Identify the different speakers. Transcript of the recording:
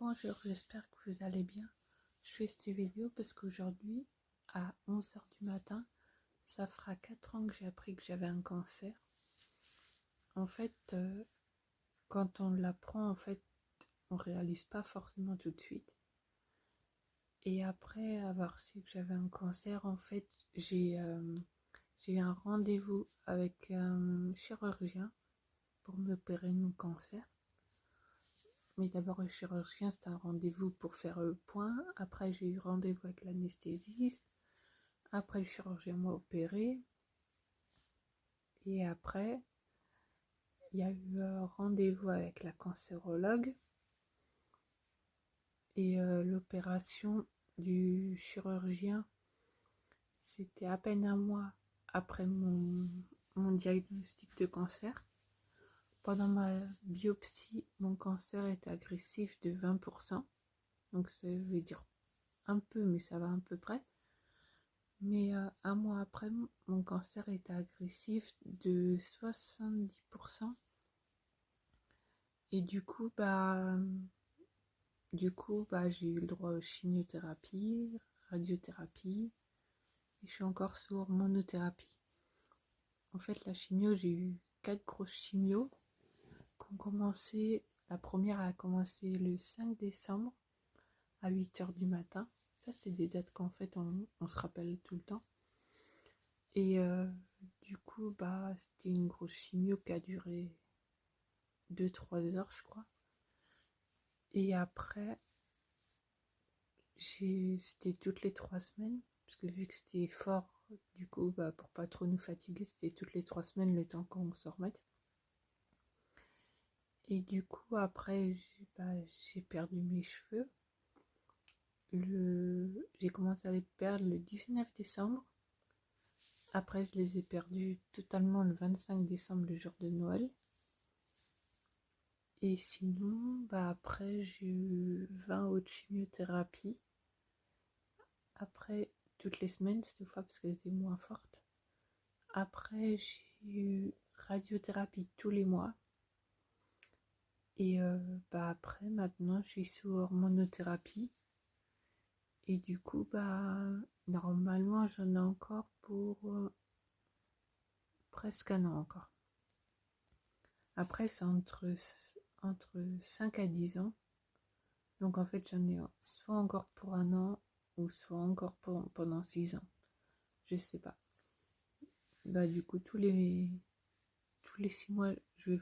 Speaker 1: Bonjour, j'espère que vous allez bien. Je fais cette vidéo parce qu'aujourd'hui, à 11 h du matin, ça fera 4 ans que j'ai appris que j'avais un cancer. En fait, quand on l'apprend, on réalise pas forcément tout de suite. Et après avoir su que j'avais un cancer, j'ai eu un rendez-vous avec un chirurgien pour m'opérer de mon cancer. Mais d'abord, le chirurgien, c'était un rendez-vous pour faire le point. Après, j'ai eu rendez-vous avec l'anesthésiste. Après, le chirurgien m'a opéré. Et après, il y a eu un rendez-vous avec la cancérologue. Et l'opération du chirurgien, c'était à peine un mois après mon diagnostic de cancer. Pendant ma biopsie, mon cancer était agressif de 20%. Donc ça veut dire un peu, mais ça va à peu près. Mais un mois après, mon cancer était agressif de 70%. Et j'ai eu le droit aux chimiothérapie, radiothérapie. Et je suis encore sous hormonothérapie. En fait, la chimio, j'ai eu 4 grosses chimios qui ont commencé. La première a commencé le 5 décembre à 8 h du matin. Ça, c'est des dates qu'en fait, on se rappelle tout le temps. Et c'était une grosse chimio qui a duré 2-3 heures, je crois. Et après, c'était toutes les 3 semaines, parce que vu que c'était fort, pour pas trop nous fatiguer, c'était toutes les 3 semaines le temps qu'on se remette. Et du coup, après, j'ai perdu mes cheveux. J'ai commencé à les perdre le 19 décembre. Après, je les ai perdus totalement le 25 décembre, le jour de Noël. Et sinon, après, j'ai eu 20 autres chimiothérapies. Après, toutes les semaines, cette fois, parce qu'elles étaient moins fortes. Après, j'ai eu radiothérapie tous les mois. Et après, maintenant, je suis sous hormonothérapie. Et du coup, normalement, j'en ai encore pour presque un an encore. Après, c'est entre 5 à 10 ans. Donc, en fait, j'en ai soit encore pour un an, ou soit encore pendant 6 ans. Je sais pas. Du coup, tous les 6 mois, je vais